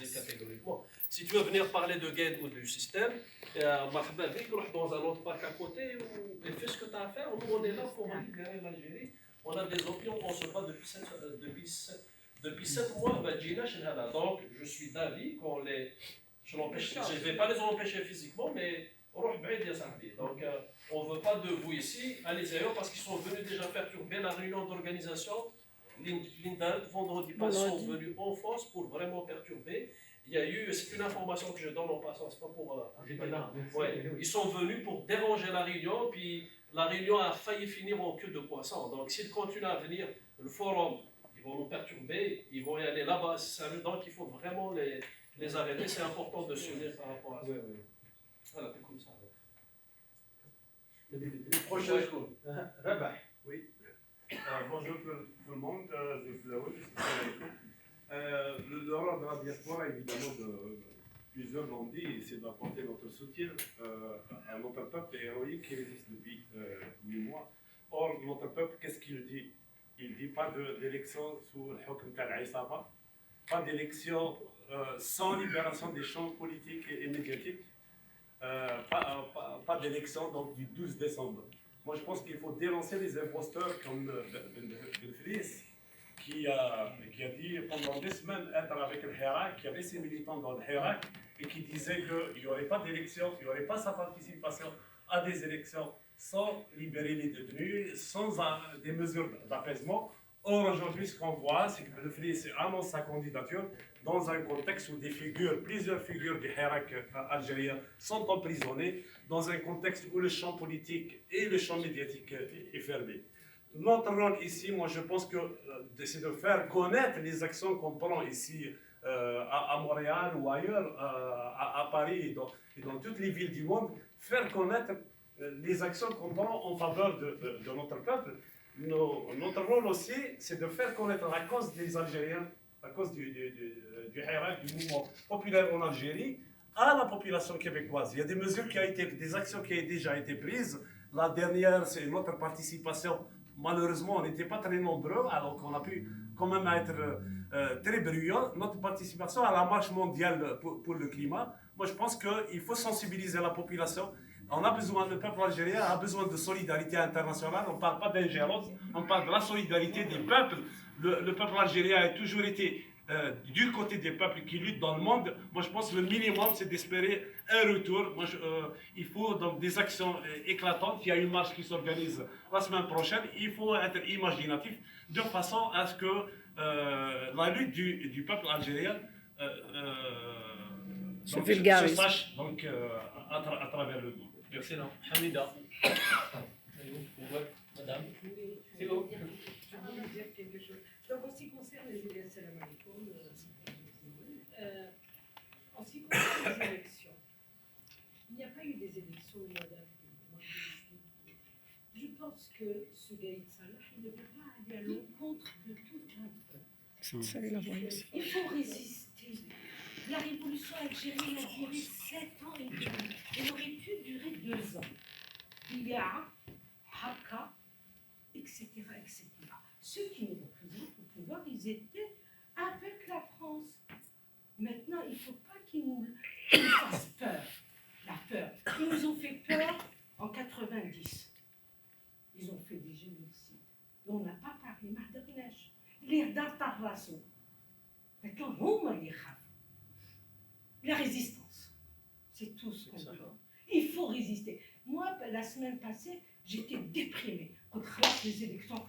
dis catégoriquement. Si tu veux venir parler de Gain ou du système, marhaba bik, roule dans un autre parc à côté et fais ce que tu as à faire. Nous, on est là pour libérer l'Algérie. On a des opinions, on se bat depuis 7 mois. Donc, je suis d'avis qu'on les. Je ne vais pas les empêcher physiquement, mais donc, on ne veut pas de vous ici. Allez ailleurs parce qu'ils sont venus déjà perturber la réunion d'organisation. Vendredi passé, sont venus en force pour vraiment perturber. Il y a eu, c'est une information que je donne en passant, c'est pas pour. Ils sont venus pour déranger la réunion, puis la réunion a failli finir en queue de poisson. Donc, s'ils continuent à venir, le forum, ils vont nous perturber, ils vont y aller là-bas. Donc, il faut vraiment les arrêter. C'est important de s'unir par rapport à ça. Voilà, c'est comme ça. Prochain jour. Rabah. Oui. Bonjour tout le monde. Le rôle de la diaspora, évidemment, plusieurs l'ont dit, c'est d'apporter notre soutien à notre peuple héroïque qui résiste depuis 8 mois. Or, notre peuple, qu'est-ce qu'il dit? Il dit pas d'élection sous le Hukm Tal-Aïsaba, pas d'élection sans libération des champs politiques et médiatiques, pas d'élection donc du 12 décembre. Moi, je pense qu'il faut dénoncer les imposteurs comme Ben Fries, qui a dit pendant des semaines être avec le Hirak, qui avait ses militants dans le Hirak, et qui disait qu'il n'y aurait pas d'élection, il n'y aurait pas sa participation à des élections sans libérer les détenus, sans des mesures d'apaisement. Or, aujourd'hui, ce qu'on voit, c'est que Ben Fries annonce sa candidature dans un contexte où plusieurs figures du Hirak algérien sont emprisonnées, dans un contexte où le champ politique et le champ médiatique est fermé. Notre rôle ici, moi je pense que c'est de faire connaître les actions qu'on prend ici à Montréal ou ailleurs, à Paris et dans toutes les villes du monde, faire connaître les actions qu'on prend en faveur de notre peuple. Notre rôle aussi, c'est de faire connaître la cause des Algériens, la cause du Hirak, du mouvement populaire en Algérie, à la population québécoise. Il y a des mesures des actions qui ont déjà été prises. La dernière, c'est notre participation. Malheureusement, on n'était pas très nombreux, alors qu'on a pu quand même être très bruyants. Notre participation à la marche mondiale pour le climat. Moi, je pense qu'il faut sensibiliser la population. Le peuple algérien a besoin de solidarité internationale. On ne parle pas d'ingérence, on parle de la solidarité des peuples. Le peuple algérien a toujours été du côté des peuples qui luttent dans le monde. Moi, je pense que le minimum, c'est d'espérer un retour. Il faut donc des actions éclatantes. Il y a une marche qui s'organise la semaine prochaine. Il faut être imaginatif de façon à ce que la lutte du peuple algérien se sache donc, à travers le monde. Excellent. Hamida. Madame. C'est bon. Je voulais dire quelque chose. Donc, en ce qui concerne les élections, en ce qui concerne les élections, il n'y a pas eu des élections au mois d'avril. Je pense que ce Gaïd Salah, il ne peut pas aller à l'encontre de tout un peuple. Il faut résister. La révolution algérienne a duré 7 ans et demi. Elle aurait pu durer 2 ans. Il y a Haka, etc., etc. Ceux qui nous représentent au pouvoir, ils étaient avec la France. Maintenant, il ne faut pas qu'ils nous fassent peur. La peur. Ils nous ont fait peur en 90. Ils ont fait des génocides. Et on n'a pas parlé. Les Datarrasso. Maintenant, la résistance. C'est tout ce qu'on veut. Il faut résister. Moi, la semaine passée, j'étais déprimée. Quand les élections,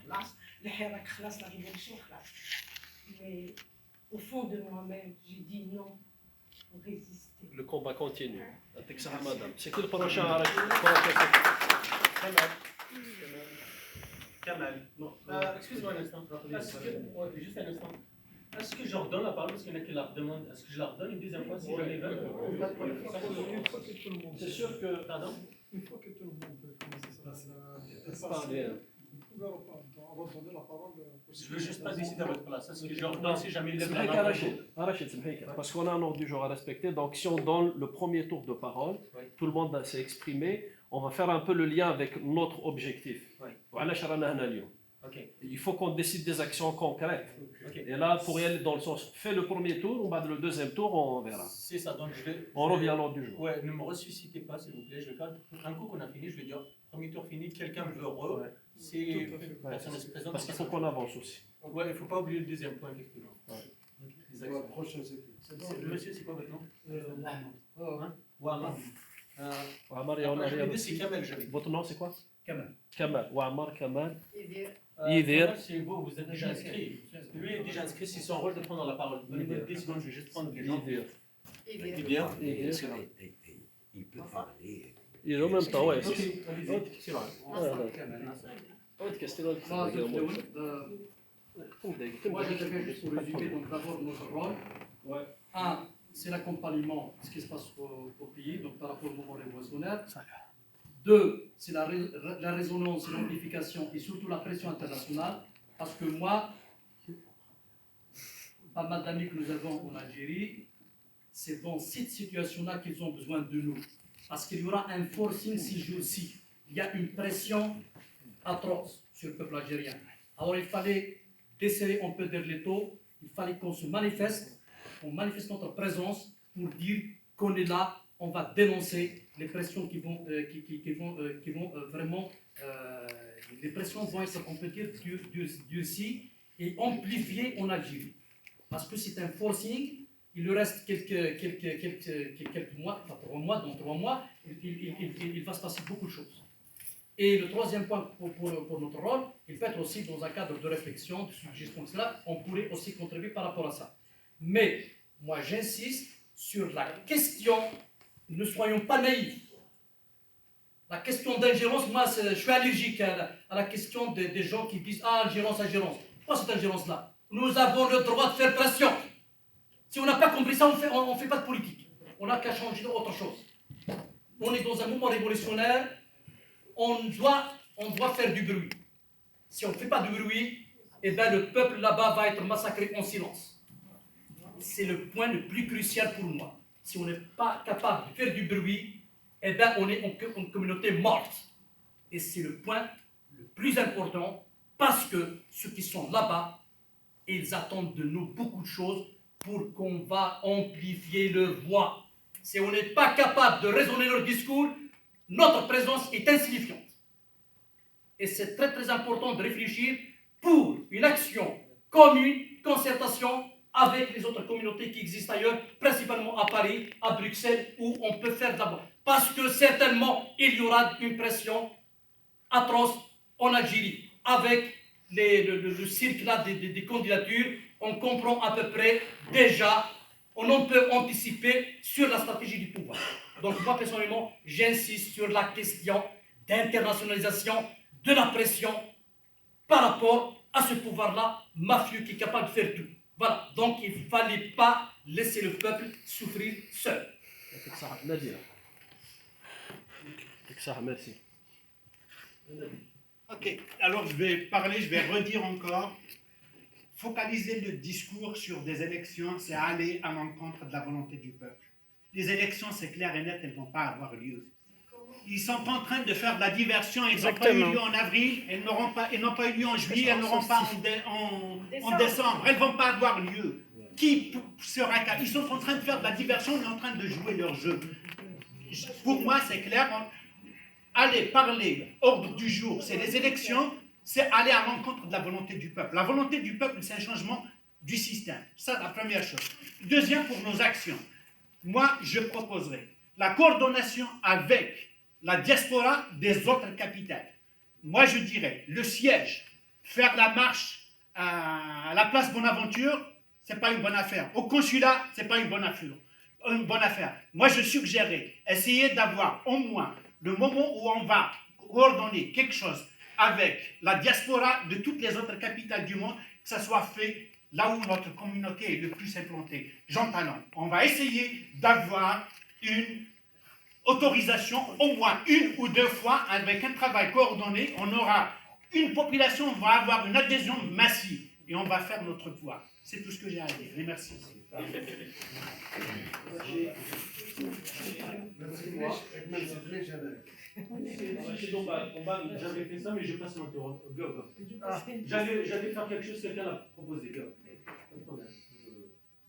le Hirak, la révolution, mais au fond de moi-même, j'ai dit non, il faut résister. Le combat continue. Madame. C'est que le prochain Kamal. Excuse-moi un instant. Juste un instant. Est-ce que je leur donne la parole parce qu'il y en a qui la redemandent? Est-ce que je leur donne une deuxième fois si jamais ils veulent? C'est sûr que. Pardon? Une fois que tout le monde commence à Parler. vous pouvez redonner la parole. Je ne veux juste pas décider à votre place. Est-ce que je leur donne si jamais ils lèvent la main? Parce qu'on a un ordre du jour à respecter. Donc, si on donne le premier tour de parole, tout le monde s'est exprimé. On va faire un peu le lien avec notre objectif. Oui. Il faut qu'on décide des actions concrètes. Ok. Et là, pour y aller dans le sens, fais le premier tour, on va le deuxième tour, on verra. C'est ça, donc je vais. On revient à l'ordre du jour. Ouais, ne me ressuscitez pas, s'il vous plaît. Je vais faire un coup qu'on a fini, je vais dire premier tour fini, quelqu'un veut Ouais. Si Tout à fait. personne ne se présente. Parce qu'il faut qu'on avance aussi. Ouais, il ne faut pas oublier le deuxième point, effectivement. Ouais. Donc, les La actions. prochaine, c'est qui? Monsieur, c'est quoi votre nom Mohamed. Hein Ouamar. Ouamar, et on a Après, rien les deux, c'est aussi. Kamel, j'avais. Votre nom, c'est quoi? Kamal. Kamal. Ouamar, Kamal. Idir. Idir. Kamel, c'est vous, vous êtes déjà inscrit. Lui est déjà inscrit, c'est son rôle de prendre la parole. Donnez-moi 10 secondes, je vais juste prendre les gens. Idir. Idir. Idir. Il peut parler. Il est en même temps, ouais. Ok, allez-y. C'est vrai. Ouais, question. Moi, j'interviens juste pour résumer donc d'abord notre rôle. Ouais. Un, c'est l'accompagnement de ce qui se passe au pays, donc par rapport au mouvement révolutionnaire. Deux, c'est la résonance, l'amplification et surtout la pression internationale. Parce que moi, pas mal d'amis que nous avons en Algérie, c'est dans cette situation-là qu'ils ont besoin de nous. Parce qu'il y aura un forcing ces jours-ci. Il y a une pression atroce sur le peuple algérien. Alors il fallait desserrer un peu vers les taux, il fallait qu'on se manifeste, qu'on manifeste notre présence pour dire qu'on est là, on va dénoncer les pressions qui vont vraiment, les pressions vont être, on peut dire, durcies et amplifiées en Algérie. Parce que c'est un forcing, il lui reste quelques mois, enfin 3 mois, dans 3 mois, il va se passer beaucoup de choses. Et le troisième point pour notre rôle, il peut être aussi dans un cadre de réflexion, de suggestion, etc. On pourrait aussi contribuer par rapport à ça. Mais moi, j'insiste sur la question, ne soyons pas naïfs. La question d'ingérence, moi, je suis allergique à la question des gens qui disent « Ah, ingérence, ingérence ». Pourquoi cette ingérence-là? Nous avons le droit de faire pression. Si on n'a pas compris ça, on ne fait pas de politique. On n'a qu'à changer autre chose. On est dans un mouvement révolutionnaire. On doit faire du bruit. Si on ne fait pas de bruit, eh ben, le peuple là-bas va être massacré en silence. C'est le point le plus crucial pour moi. Si on n'est pas capable de faire du bruit, eh ben, on est en communauté morte. Et c'est le point le plus important parce que ceux qui sont là-bas, ils attendent de nous beaucoup de choses pour qu'on va amplifier leur voix. Si on n'est pas capable de raisonner leur discours, notre présence est insignifiante. Et c'est très très important de réfléchir pour une action commune, concertation avec les autres communautés qui existent ailleurs, principalement à Paris, à Bruxelles, où on peut faire d'abord. Parce que certainement, il y aura une pression atroce en Algérie. Avec le cirque là des candidatures, on comprend à peu près déjà, on peut anticiper sur la stratégie du pouvoir. Donc moi personnellement, j'insiste sur la question d'internationalisation de la pression par rapport à ce pouvoir-là mafieux qui est capable de faire tout. Voilà, donc il ne fallait pas laisser le peuple souffrir seul. Nadia. Merci. Ok, alors je vais parler, je vais redire encore. Focaliser le discours sur des élections, c'est aller à l'encontre de la volonté du peuple. Les élections, c'est clair et net, elles ne vont pas avoir lieu. Ils sont en train de faire de la diversion, elles n'ont pas eu lieu en avril, elles n'ont pas eu lieu en juillet, elles n'auront pas en décembre, elles ne vont pas avoir lieu. Qui sera capable? Ils sont en train de faire de la diversion, ils sont en train de jouer leur jeu. Pour moi, c'est clair. Aller parler, ordre du jour, c'est les élections, c'est aller à l'encontre de la volonté du peuple. La volonté du peuple, c'est un changement du système. Ça, la première chose. Deuxième, pour nos actions. Moi, je proposerai la coordination avec la diaspora des autres capitales. Moi, je dirais, le siège, faire la marche à la place Bonaventure, ce n'est pas une bonne affaire. Au consulat, ce n'est pas une bonne affaire. Moi, je suggérerais essayer d'avoir au moins le moment où on va coordonner quelque chose avec la diaspora de toutes les autres capitales du monde, que ça soit fait là où notre communauté est le plus implantée. Jean Talon, on va essayer d'avoir une autorisation au moins 1 ou 2 fois avec un travail coordonné. On aura une population, on va avoir une adhésion massive et on va faire notre pouvoir. C'est tout ce que j'ai à dire. Et merci. J'avais fait ça, mais je passe mon tour. Go. J'allais faire quelque chose que quelqu'un a proposé. Go. Pas de problème.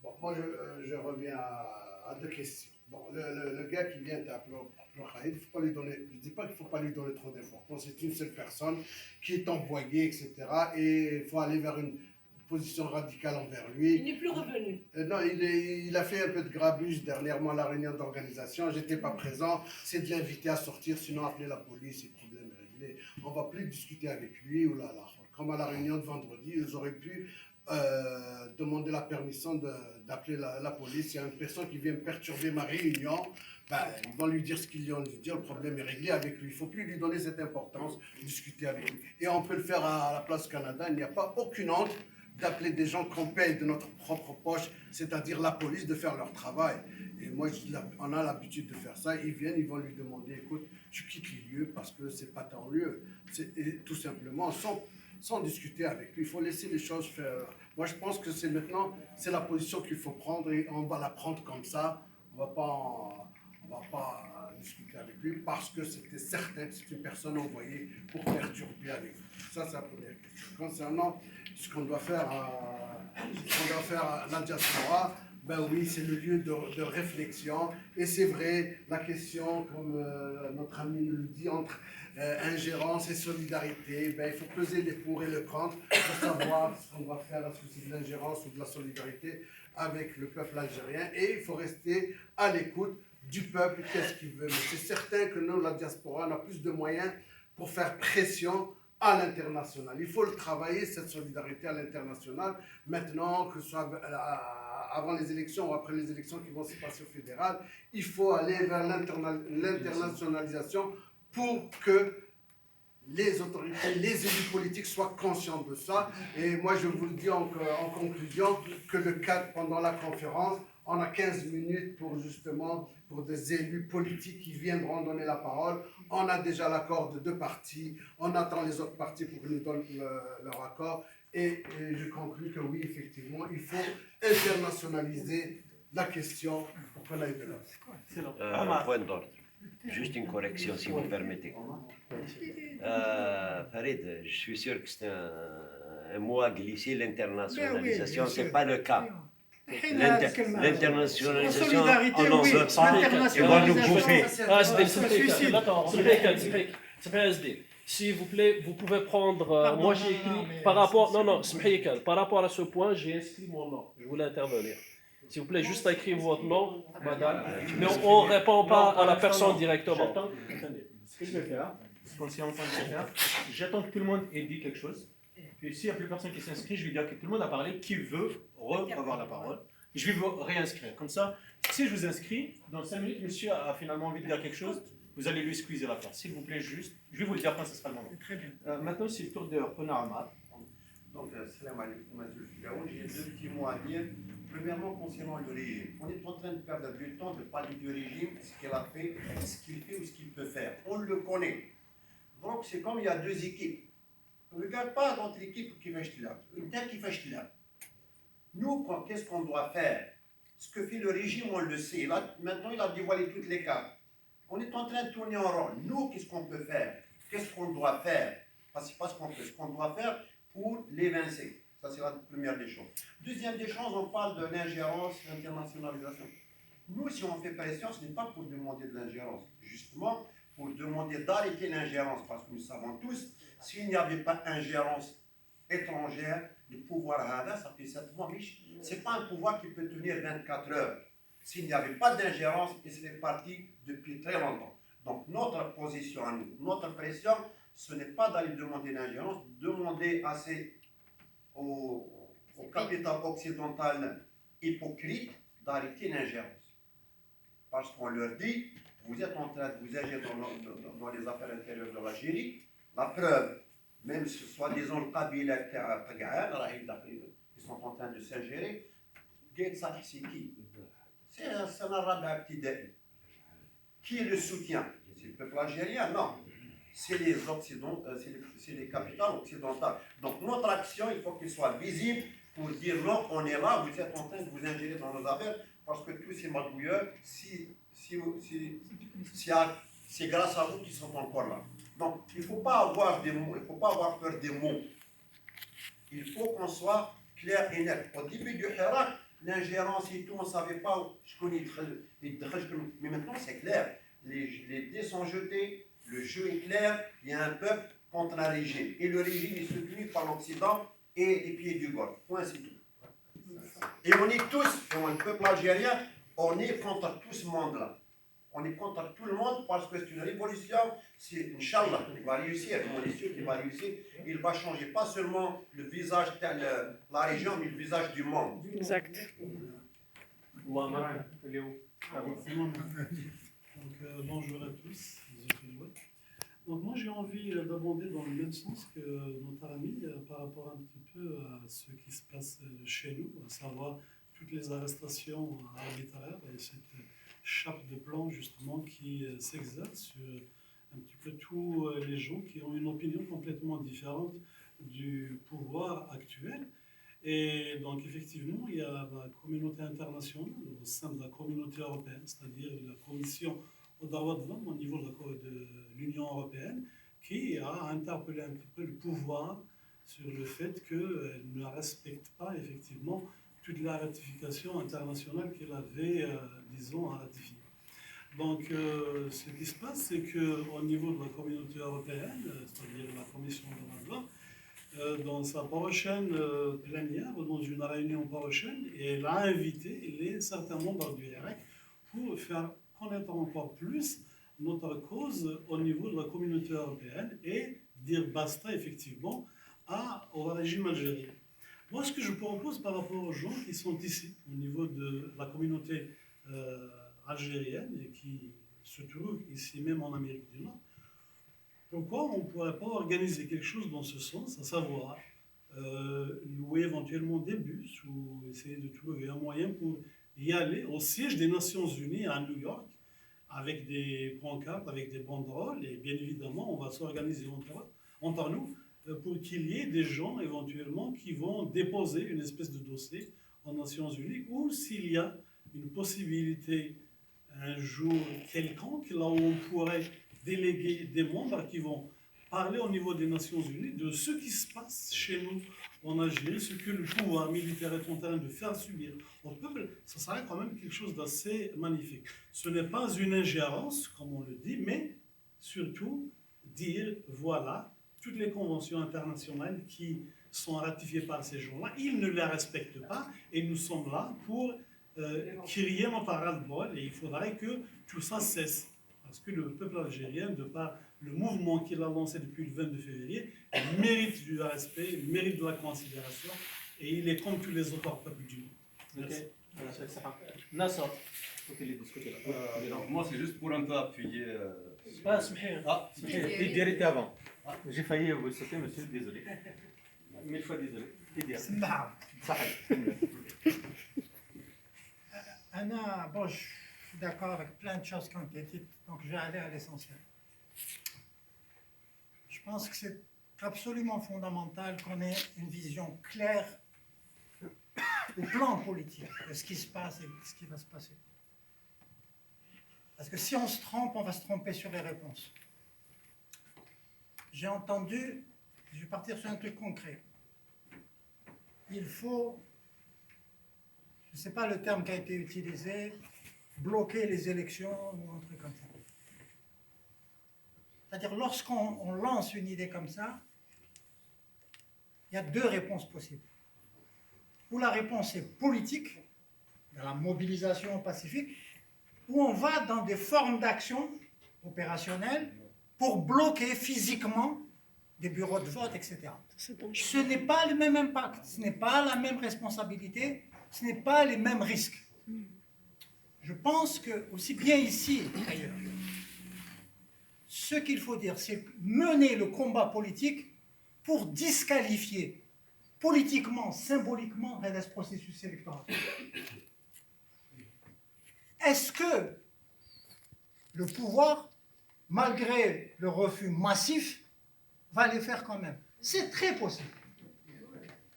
Bon, moi, je reviens à deux questions. Bon, le gars qui vient t'appeler, il faut pas lui donner, je ne dis pas qu'il ne faut pas lui donner trop d'importance. C'est une seule personne qui est envoyée, etc. Et il faut aller vers une position radicale envers lui. Il n'est plus revenu. Non, il a fait un peu de grabuge dernièrement à la réunion d'organisation. Je n'étais pas présent. C'est de l'inviter à sortir, sinon appeler la police, et le problème est réglé. On ne va plus discuter avec lui. Ou là. Comme à la réunion de vendredi, ils auraient pu demander la permission d'appeler la police. Il y a une personne qui vient perturber ma réunion. Ben, ils vont lui dire ce qu'ils lui ont dit. Le problème est réglé avec lui. Il ne faut plus lui donner cette importance, discuter avec lui. Et on peut le faire à la place Canada. Il n'y a pas aucune honte d'appeler des gens qu'on paye de notre propre poche, c'est-à-dire la police, de faire leur travail. Et moi, on a l'habitude de faire ça. Ils viennent, ils vont lui demander, écoute, tu quittes les lieux parce que c'est pas ton lieu. Et tout simplement, sans discuter avec lui. Il faut laisser les choses faire. Moi, je pense que maintenant, c'est la position qu'il faut prendre et on va la prendre comme ça. On va pas discuter avec lui parce que c'était certain que c'est une personne envoyée pour perturber avec lui. Ça, c'est la première question. Concernant ce qu'on doit faire à la diaspora, ben oui, c'est le lieu de réflexion. Et c'est vrai, la question, comme notre ami nous le dit, entre ingérence et solidarité, ben, il faut peser les pour et le contre pour savoir ce qu'on va faire, est-ce que c'est de l'ingérence ou de la solidarité avec le peuple algérien. Et il faut rester à l'écoute du peuple, qu'est-ce qu'il veut. Mais c'est certain que nous, la diaspora, on a plus de moyens pour faire pression à l'international. Il faut le travailler, cette solidarité à l'international. Maintenant, que ce soit avant les élections ou après les élections qui vont se passer au fédéral, il faut aller vers l'internationalisation pour que les autorités, les élus politiques soient conscients de ça. Et moi, je vous le dis en conclusion, que le cadre pendant la conférence, on a 15 minutes pour des élus politiques qui viendront donner la parole. On a déjà l'accord de 2 partis. On attend les autres partis pour qu'ils nous donnent leur accord. Et je conclus que oui, effectivement, il faut internationaliser la question pour qu'on aille de là. Point d'ordre. Juste une correction, si vous permettez. Farid, je suis sûr que c'est un mot à glisser, l'internationalisation, ce n'est pas le cas. L'internationalisation, on n'en veut pas, ils vont nous bouffer. S'il vous plaît, vous pouvez prendre. Moi, j'ai écrit par rapport. Non, par rapport à ce point, j'ai inscrit mon nom. Je voulais intervenir. S'il vous plaît, juste écrire votre nom, madame. Mais on ne répond pas à la personne directement. Attendez, ce que je vais faire, ce qu'on s'est en train de faire, j'attends que tout le monde ait dit quelque chose. Puis s'il n'y a plus personne qui s'inscrit, je vais dire que tout le monde a parlé, qui veut avoir la parole. Je vais vous réinscrire. Comme ça, si je vous inscris, dans 5 minutes, monsieur a finalement envie de dire quelque chose, vous allez lui squeezer la place. S'il vous plaît, juste, je vais vous le dire quand ce sera le moment. Très bien. Maintenant, c'est le tour de Rona Ahmad. Donc, salam alaikum, j'ai 2 petits mots à dire. Premièrement, concernant le régime, on est en train de perdre du temps de parler du régime, ce qu'il a fait, ce qu'il fait ou ce qu'il peut faire. On le connaît. Donc, c'est comme il y a 2 équipes. On ne regarde pas notre équipe qui fait là. Une tête qui fait là. Nous, qu'est-ce qu'on doit faire? Ce que fait le régime, on le sait. Là, maintenant, il a dévoilé toutes les cartes. On est en train de tourner en rond. Nous, qu'est-ce qu'on peut faire? Qu'est-ce qu'on doit faire? C'est pas ce qu'on peut. Ce qu'on doit faire pour l'évincer. Ça, c'est la première des choses. Deuxième des choses, on parle de l'ingérence, l'internationalisation. Nous, si on fait pression, ce n'est pas pour demander de l'ingérence. Justement, pour demander d'arrêter l'ingérence. Parce que nous savons tous, s'il n'y avait pas d'ingérence étrangère, le pouvoir Hada, ça fait 7 mois, mais ce n'est pas un pouvoir qui peut tenir 24 heures. S'il n'y avait pas d'ingérence, il serait parti depuis très longtemps. Donc, notre position à nous, notre pression, ce n'est pas d'aller demander l'ingérence, demander au capital occidental hypocrite d'arrêter l'ingérence. Parce qu'on leur dit, vous êtes en train de vous agir dans les affaires intérieures de l'Algérie. La preuve, même si soi-disant le Kabila, ils sont en train de s'ingérer. Gaël Salih, c'est qui? C'est un arabe à petit dé. Qui le soutient? C'est le peuple algérien? Non. C'est les Occidentaux, c'est les capitales occidentales. Donc notre action, il faut qu'elle soit visible pour dire non, on est là, vous êtes en train de vous ingérer dans nos affaires, parce que tous ces magouilleurs, c'est grâce à vous qu'ils sont encore là. Donc il ne faut pas avoir des mots, il ne faut pas avoir peur des mots. Il faut qu'on soit clair et net. Au début du Hirak, l'ingérence et tout, on ne savait pas je connais mais maintenant c'est clair. Les dés sont jetés, le jeu est clair, il y a un peuple contre un régime. Et le régime est soutenu par l'Occident et les pays du Golfe. Point, c'est tout. Et on est tous, le peuple algérien, on est contre tout ce monde-là. On est contre tout le monde parce que c'est une révolution, c'est Inch'Allah, il va réussir, on est sûr qu'il va réussir. Il va changer pas seulement le visage de la région, mais le visage du monde. Exact. Bonjour à tous. Donc moi j'ai envie d'aborder dans le même sens que notre ami par rapport un petit peu à ce qui se passe chez nous, à savoir toutes les arrestations arbitraires et cette chape de plomb justement qui s'exerce sur un petit peu tous les gens qui ont une opinion complètement différente du pouvoir actuel. Et donc effectivement, il y a la communauté internationale au sein de la communauté européenne, c'est-à-dire la commission aux droits de l'homme au niveau de l'Union européenne, qui a interpellé un petit peu le pouvoir sur le fait qu'elle ne respecte pas effectivement toute la ratification internationale qu'elle avait, disons, à ratifier. Donc, ce qui se passe, c'est qu'au niveau de la communauté européenne, c'est-à-dire la Commission des droits de l'homme, dans sa prochaine plénière, ou dans une réunion prochaine, elle a invité certains membres du REC pour faire connaître encore plus notre cause au niveau de la communauté européenne et dire basta effectivement au régime algérien. Moi, ce que je propose par rapport aux gens qui sont ici, au niveau de la communauté algérienne et qui se trouvent ici même en Amérique du Nord, pourquoi on ne pourrait pas organiser quelque chose dans ce sens, à savoir louer éventuellement des bus ou essayer de trouver un moyen pour y aller au siège des Nations Unies à New York avec des pancartes, avec des banderoles et bien évidemment on va s'organiser entre nous pour qu'il y ait des gens éventuellement qui vont déposer une espèce de dossier aux Nations Unies ou s'il y a une possibilité un jour quelconque là où on pourrait déléguer des membres qui vont parler au niveau des Nations Unies de ce qui se passe chez nous en Algérie, ce que le pouvoir militaire est en train de faire subir au peuple, ça serait quand même quelque chose d'assez magnifique. Ce n'est pas une ingérence, comme on le dit, mais surtout dire, voilà, toutes les conventions internationales qui sont ratifiées par ces gens-là, ils ne les respectent pas et nous sommes là pour crier notre ras-le-bol et il faudrait que tout ça cesse. Parce que le peuple algérien, de par le mouvement qu'il a lancé depuis le 22 février, mérite du respect, mérite de la considération et il est comme tous les autres peuples du monde. Merci. Donc moi c'est juste pour un peu appuyer. Didier avant. J'ai failli vous sauter, monsieur, désolé. Mille fois désolé. Didier. Anna, bon, je suis d'accord avec plein de choses qui ont été dites, donc je vais aller à l'essentiel. Je pense que c'est absolument fondamental qu'on ait une vision claire au plan politique de ce qui se passe et de ce qui va se passer. Parce que si on se trompe, on va se tromper sur les réponses. J'ai entendu, je vais partir sur un truc concret. Il faut, je ne sais pas le terme qui a été utilisé, bloquer les élections ou un truc comme ça. C'est-à-dire, lorsqu'on lance une idée comme ça, il y a deux réponses possibles. Ou la réponse est politique, dans la mobilisation pacifique, ou on va dans des formes d'action opérationnelles pour bloquer physiquement des bureaux de vote, etc. Ce n'est pas le même impact, ce n'est pas la même responsabilité, ce n'est pas les mêmes risques. Je pense que, aussi bien ici qu'ailleurs, ce qu'il faut dire, c'est mener le combat politique pour disqualifier politiquement, symboliquement, ce processus électoral. Est-ce que le pouvoir, malgré le refus massif, va les faire quand même? C'est très possible.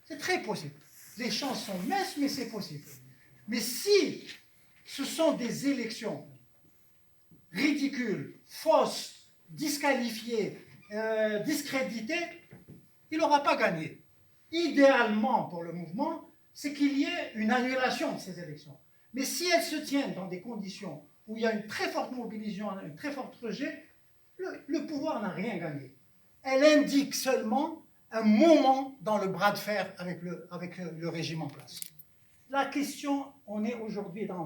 C'est très possible. Les chances sont minces, mais c'est possible. Mais si ce sont des élections ridicules, fausses, disqualifiées, discréditées, il n'aura pas gagné. idéalement pour le mouvement, c'est qu'il y ait une annulation de ces élections. Mais si elles se tiennent dans des conditions où il y a une très forte mobilisation, un très fort rejet, le pouvoir n'a rien gagné. Elle indique seulement un moment dans le bras de fer avec le régime en place. La question, on est aujourd'hui dans